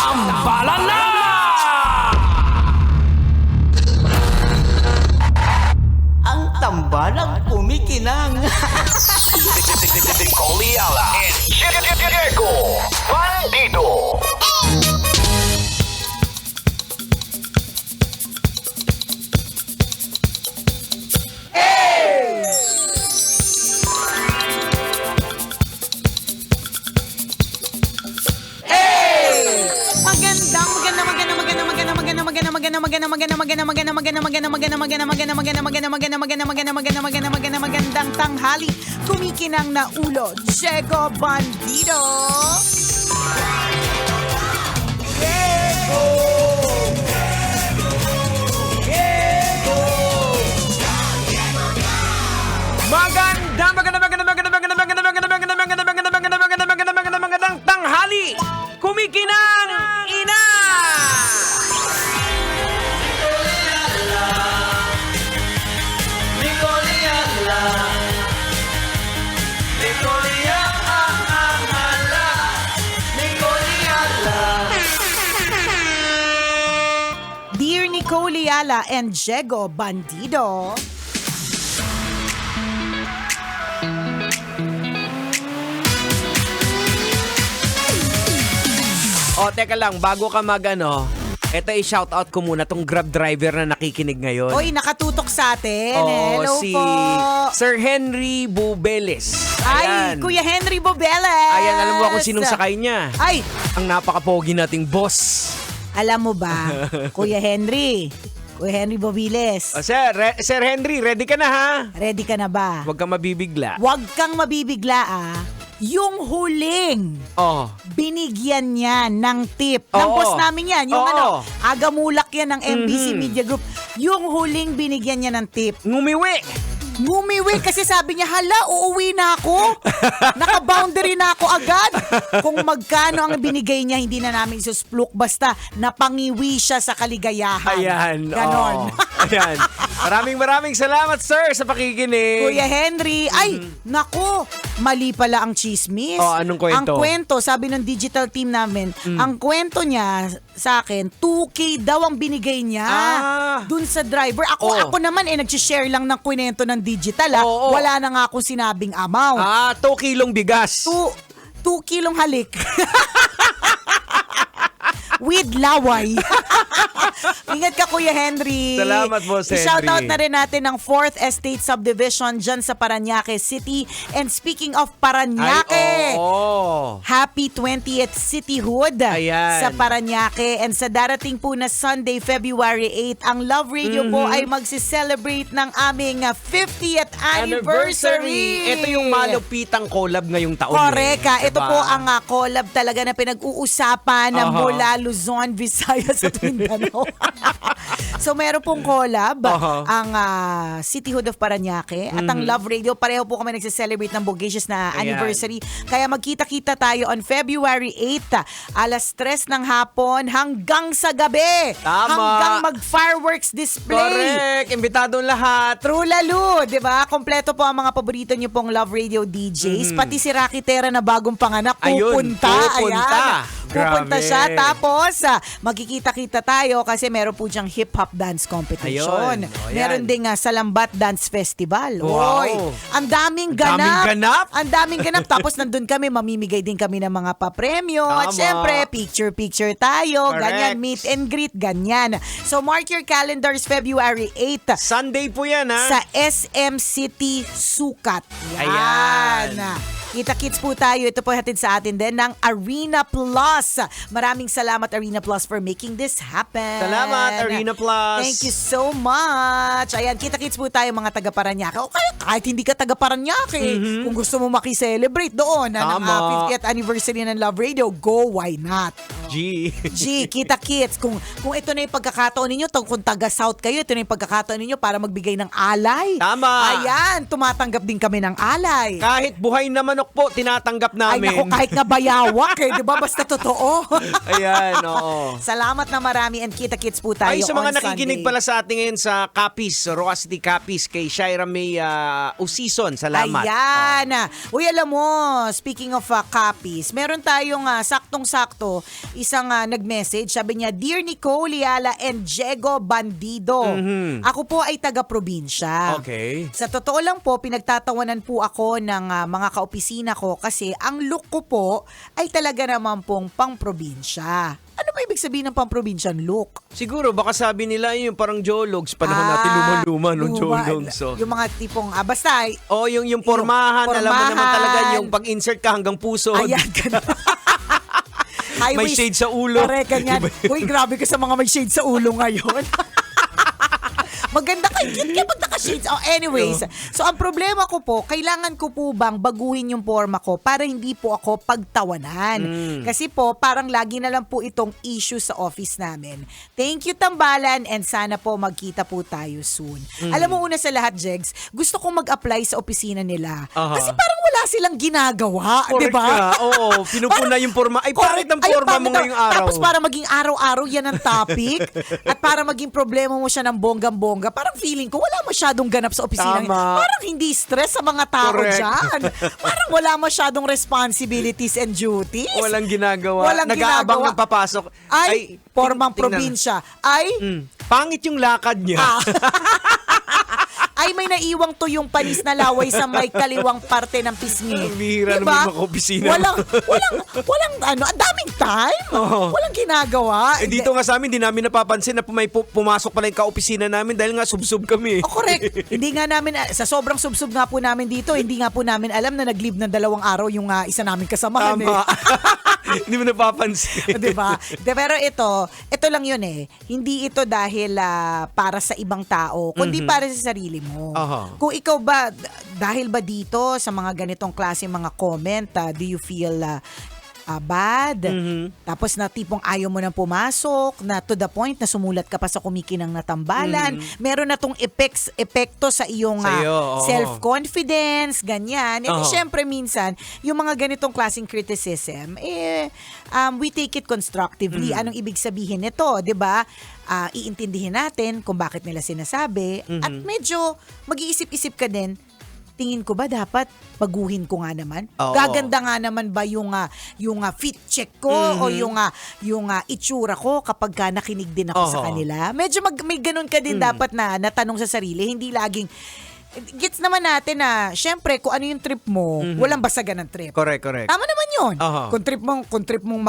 Tambalan na! Ang tambalang kumikinang. Coliala and Diego Bandido. Magandang tanghali, kumikinang na ulo, Diego Bandido. Magandang tanghali, kumikinang ina. Dear Nicole Yala and Diego Bandido. O, teka lang, bago ka eto i-shoutout ko muna tong Grab driver na nakikinig ngayon. Oy, nakatutok sa atin. Hello si po. Sir Henry Bubeles. Ay, Kuya Henry Bobeles. Ayan, alam mo kung sinong sakay niya. Ay, Ang napakapogi nating boss. alam mo ba, Kuya Henry Bobeles, Sir Henry, ready ka na ha? ready ka na ba? Huwag kang mabibigla. Huwag kang mabibigla Yung huling Oh. binigyan niya ng tip. Ng Oo. boss namin yan. Yung Oo. agamulak yan ng MBC Media Group. Yung huling binigyan niya ng tip. Ngumiwi kasi sabi niya, hala, uuwi na ako. Naka-boundary na ako agad. Kung magkano ang binigay niya, hindi na namin isuspluk. Basta napangiwi siya sa kaligayahan. Ayan. Ganon. Ayan. Maraming salamat, sir, sa pakikinig. Kuya Henry, ay, naku, mali pala ang chismis. Oh, anong kwento? Ang kwento, sabi ng digital team namin, ang kwento niya sa akin, 2K daw ang binigay niya dun sa driver. Ako naman, nag-share lang ng kwento ng digital. Wala na nga akong sinabing amount. 2 kilong bigas. 2 kilong halik. With laway. Ingat ka, Kuya Henry. Salamat po, Henry. I-shoutout na rin natin ang 4th Estate Subdivision dyan sa Parañaque City. And speaking of Parañaque, happy 20th cityhood sa Parañaque. And sa darating po na Sunday, February 8, ang Love Radio po ay magsi-celebrate ng aming 50th anniversary. Ito yung malupitang collab ngayong taon. Correct. Diba? Ito po ang collab talaga na pinag-uusapan ng mula Luzon, Visayas at Mindanao. So meron pong collab ang Cityhood of Parañaque at ang Love Radio. Pareho po kami nagse-celebrate ng bodacious na anniversary. Kaya magkita-kita tayo on February 8, alas 3 ng hapon hanggang sa gabi. Tama. Hanggang mag-fireworks display. Correct. Imbitado lahat. True lalo, di ba? Kompleto po ang mga paborito niyo pong Love Radio DJs. Pati si Rocky Terra na bagong panganak, pupunta. Ayan. Pupunta siya. Tapos, magkikita-kita tayo kasi meron po diyang hip-hop dance competition. Meron ding Salambat Dance Festival. Wow. Oy, ang daming ganap. Ang daming ganap. Tapos nandun kami, mamimigay din kami ng mga papremyo. At syempre, picture-picture tayo. Correct. Ganyan, meet and greet, ganyan. So, mark your calendars, February 8. Sunday po yan, ha? Sa SM City Sukat. Ayan. Kita-kits po tayo. Ito po hatid sa atin din ng Arena Plus. Maraming salamat, Arena Plus, for making this happen. Salamat, Arena Plus. Thank you so much. Ayan, kita-kits po tayo mga taga-Parañaque. O kahit hindi ka taga-Parañaque, kung gusto mo makiselebrate doon ng 50th anniversary ng Love Radio, go, why not? G, kita-kits. Kung ito na yung pagkakataon ninyo, kung taga-South kayo, ito na yung pagkakataon ninyo para magbigay ng alay. Tama. Ayan, tumatanggap din kami ng alay. kahit buhay na manok po, tinatanggap Ay, namin. naku, kahit nga bayawak di ba? Basta totoo. Ayan, oo. Salamat na marami and kita-kits po tayo Ay, sa mga on nakikinig Sunday. pala sa atin ngayon sa Capiz, Roa City Capiz, kay Shaira May Usison, salamat. Ayan. Uy, alam mo, speaking of Capiz, meron tayong saktong-sakto, isang nag-message. Sabi niya, Dear Nicole Liala and Diego Bandido, ako po ay taga-probinsya. Okay. Sa totoo lang po, pinagtatawanan po ako ng mga kaopisina ko kasi ang look ko po ay talaga naman pong pang-probinsya. Ano ba ibig sabihin ng pang-probinsyan look? Siguro, baka sabi nila yung parang jologs, panahon natin luma-luma nung jologs. So. Yung mga tipong, basta. Yung pormahan, alam mo naman talaga yung pag-insert ka hanggang puso. Ayan, ganun. May shade sa ulo. Pare, ganyan. Uy, grabe ka sa mga may shade sa ulo ngayon. Maganda ka, cute ka pag naka-shades. Oh, anyways, so ang problema ko po, kailangan ko po bang baguhin yung forma ko para hindi po ako pagtawanan. Kasi po, parang lagi na lang po itong issue sa office namin. Thank you, Tambalan, and sana po magkita po tayo soon. Alam mo, una sa lahat, Jegs, gusto kong mag-apply sa opisina nila. Kasi parang wala silang ginagawa, di ba? Oo, pinupuna yung forma. Ay, bakit ang forma mo ngayong araw? Tapos para maging araw-araw yan ang topic at para maging problema mo siya ng bonggang-bongga, parang feeling ko wala masyadong ganap sa opisina. Tama. Parang hindi stress sa mga tao Correct. dyan. Parang wala masyadong responsibilities and duties. Walang ginagawa. Walang Nag-aabang ginagawa. ng papasok. Ay, formang tingnan. probinsya. Ay, Pangit yung lakad niya. ay may naiwang tuyong panis na laway sa may kaliwang parte ng pisngi. Ang bihira naman yung mga opisina. Walang ang daming time. Walang ginagawa. Eh dito nga sa amin, di namin napapansin na may pumasok pala yung kaopisina namin dahil nga subsub kami. Oh, correct. Hindi nga namin, sa sobrang subsub nga po namin dito, hindi nga po namin alam na nag-leave ng 2 araw yung isa namin kasamahan. Tama. Hindi mo napapansin. Diba? Pero ito lang yun eh. Hindi ito dahil para sa ibang tao, kundi para sa sarili mo. Kung ikaw ba, dahil ba dito sa mga ganitong klase mga comment, do you feel bad? Tapos na tipong ayaw mo nang pumasok, na to the point na sumulat ka pa sa kumikinang na tambalan. Meron na tong epekto sa iyong self-confidence, ganyan. And syempre minsan, yung mga ganitong klaseng criticism, we take it constructively. Anong ibig sabihin nito, 'di ba? Iintindihin natin kung bakit nila sinasabi at medyo mag-iisip-isip ka din. Tingin ko ba dapat baguhin ko nga naman? Gaganda nga naman ba yung fit check ko o yung itsura ko kapag nakinig din ako sa kanila? Medyo may ganun ka din dapat na natanong sa sarili, hindi laging gets naman natin na syempre kung ano yung trip mo, walang basagan ng trip. Correct. Tama naman yun. Kung trip mong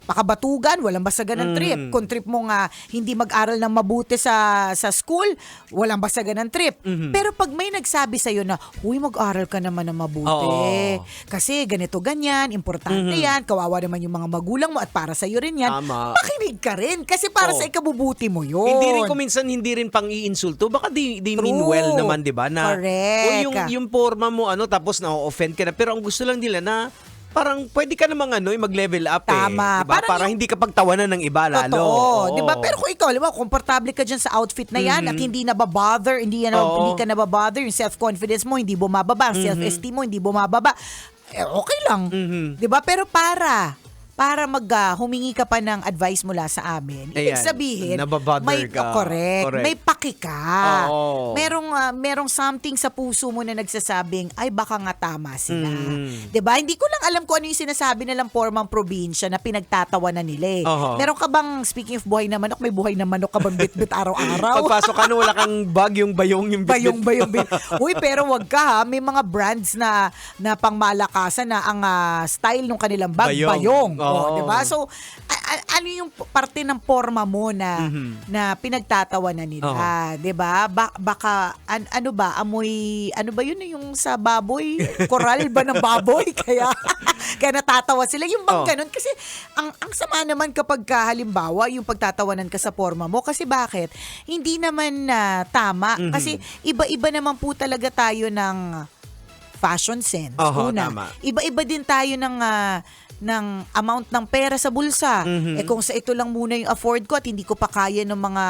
makabatugan, walang basagan ng trip. Kung trip mong hindi mag-aral ng mabuti sa school, walang basagan ng trip. Pero pag may nagsabi sa'yo na, huy, mag-aral ka naman ng mabuti. Kasi ganito, ganyan, importante yan, kawawa naman yung mga magulang mo at para sa'yo rin yan. Tama. Makinig ka rin kasi para sa ikabubuti mo yun. Hindi rin minsan hindi rin pang iinsulto. Baka they mean well naman, 'di ba? Na correct. o yung forma mo tapos na-offend ka na, pero ang gusto lang nila na parang pwede ka namang mag-level up. Tama. Diba? Para hindi ka pagtawanan ng iba lalo. Totoo. Diba? Pero kung ikaw, komportable ka dyan sa outfit na yan at hindi nababother, hindi ka nababother, yung self-confidence mo hindi bumababa, self-esteem mo hindi bumababa, okay lang. Diba? Pero para humingi ka pa ng advice mula sa amin. Ibig sabihin, nababother ka. Correct. May paki ka. Oo. Merong something sa puso mo na nagsasabing, ay baka nga tama sila. Diba? Hindi ko lang alam kung ano yung sinasabi nilang formang probinsya na pinagtatawanan nila eh. Meron ka bang, speaking of buhay na manok, may buhay na manok ka bang bit-bit araw-araw? Pagpasok ka wala kang bag, yung bayong yung bit-bit. Bayong. Uy, pero wag ka ha. May mga brands na pangmalakasan na ang style ng kanilang bag, bayong. Diba? So, ano yung parte ng forma mo na pinagtatawanan nila? Diba? Baka, ano ba? Amoy, ano ba yun yung sa baboy? Koral ba ng baboy? Kaya natatawa sila. Yung bang ganun? Kasi, ang sama naman kapag halimbawa, yung pagtatawanan ka sa forma mo. Kasi bakit? Hindi naman tama. Kasi, iba-iba naman po talaga tayo ng fashion sense. Una. Tama. Iba-iba din tayo ng amount ng pera sa bulsa. Kung sa ito lang muna yung afford ko at hindi ko pa kaya ng mga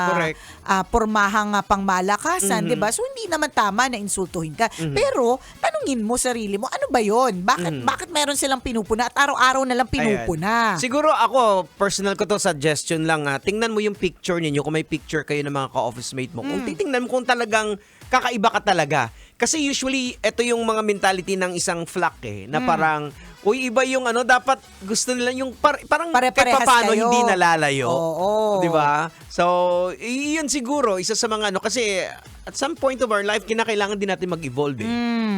pormahang pangmalakasan, 'di ba? So hindi naman tama na insultuhin ka. Pero tanungin mo sarili mo, ano ba 'yon? Bakit meron silang pinupuna at araw-araw na lang pinupuna? Siguro ako, personal ko to, suggestion lang, tingnan mo yung picture ninyo, kung may picture kayo ng mga ka-office mate mo. Kung titingnan mo kung talagang kakaiba ka talaga. Kasi usually, ito yung mga mentality ng isang flock na parang, Uy, iba yung dapat gusto nila yung parang Pare-parehas kahit paano kayo. hindi nalalayo. Oo. 'Di ba? So, yun siguro isa sa mga kasi at some point of our life kinakailangan din natin mag-evolve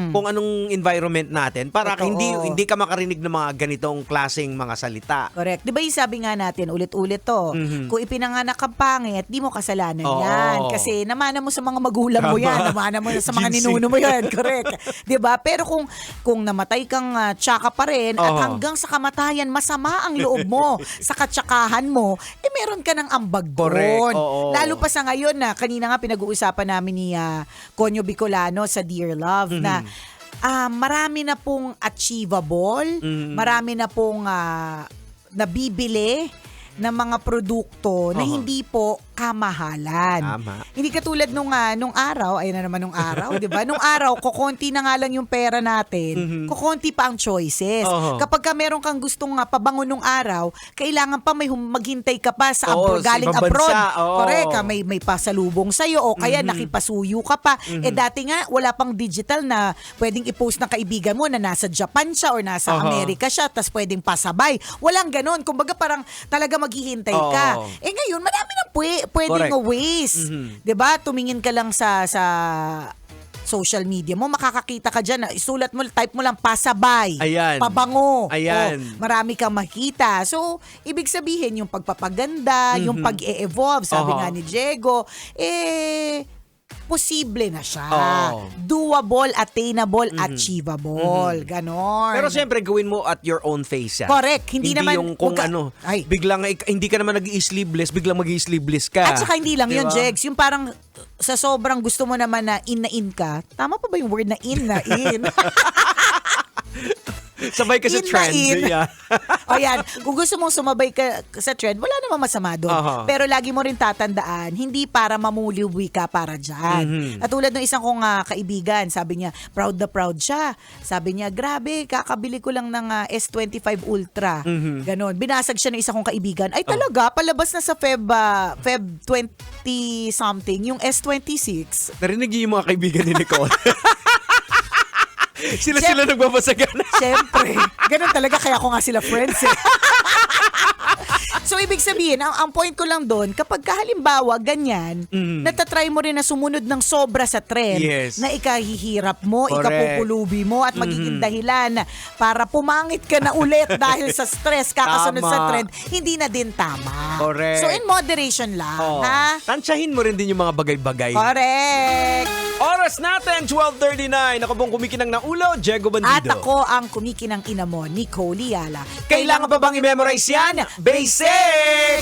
kung anong environment natin para Totoo. hindi ka makarinig ng mga ganitong klaseng mga salita. Correct. Di ba yung sabi nga natin, ulit-ulit to, kung ipinanganak kang pangit, di mo kasalanan Oo. yan. Kasi namana mo sa mga magulang mo yan, namana mo sa mga Ginseng. ninuno mo yan. Correct. Di ba? Pero kung namatay kang tsaka pa rin, at Oo. hanggang sa kamatayan, masama ang loob mo sa katsakahan mo, meron ka ng ambag Correct. doon. Oo. Lalo pa sa ngayon na, kanina nga pinag-uusapan namin ni Conyo Bicolano sa Dear Love na marami na pong achievable, marami na pong nabibili ng mga produkto na hindi po kamahalan. Tama. Hindi katulad nung araw, ayun na naman nung araw, 'di ba? Nung araw, kukonti na nga lang yung pera natin, kukonti pa ang choices. Oo. Kapag ka meron kang gustong pabango nung araw, kailangan pa may maghintay ka pa sa Oo, sa galing ibang abroad. bansa. Oo. Correct, may pasalubong sa'yo o kaya nakipasuyo ka pa. Dati nga, wala pang digital na pwedeng i-post ng kaibigan mo na nasa Japan siya or nasa Amerika siya, tas pwedeng pasabay. Walang ganon. Kumbaga parang talaga maghihintay ka. Oo. Ngayon, marami nang pwedeng Correct. ways. 'Di ba? Tumingin ka lang sa social media mo, makakakita ka dyan. Isulat mo, type mo lang pasabay. Ayan. Pabango. Ayan. Marami kang makita. So, ibig sabihin, yung pagpapaganda, yung pag-e-evolve, sabi nga ni Diego, posible na siya. Oo. Doable, attainable, achievable. Ganon. Pero siyempre gawin mo at your own pace yan. Correct. Hindi naman- yung kung wag ka- ay. biglang hindi ka naman nag-i-sleeveless, biglang mag-i-sleeveless ka. At saka hindi lang yun, Diba? Jegs. Yung parang sa sobrang gusto mo naman na in ka. Tama pa ba yung word na in? Sabay ka sa In na trend. in. Yeah. O yan, kung gusto mong sumabay ka sa trend, wala namang masama doon. Aha. Pero lagi mo rin tatandaan, hindi para mamuliwi ka para dyan. At tulad ng isang kong kaibigan, sabi niya, proud na proud siya. Sabi niya, grabe, kakabili ko lang ng S25 Ultra. Ganon. Binasag siya ng isang kong kaibigan. Ay talaga, palabas na sa Feb 20 something, yung S26. Narinig niyo yung mga kaibigan ni Nicole. Sila nagbabasagan. Siyempre. Ganun talaga, kaya ko nga sila friends eh. So, ibig sabihin, ang point ko lang doon, kapag halimbawa ganyan, natatry mo rin na sumunod ng sobra sa trend, Yes. na ikahihirap mo, Correct. ikapupulubi mo, at magiging dahilan para pumangit ka na ulit dahil sa stress, kakasunod Tama. sa trend, hindi na din tama. Correct. So, in moderation lang, Oh. ha? Tansyahin mo rin din yung mga bagay-bagay. Correct. Oras natin, 12:39. Ako pong kumikinang ng ulo, Diego Bandido. At ako ang kumikinang ina mo, Nicole Yala. Kailangan pa bang i-memorize yan? Basic!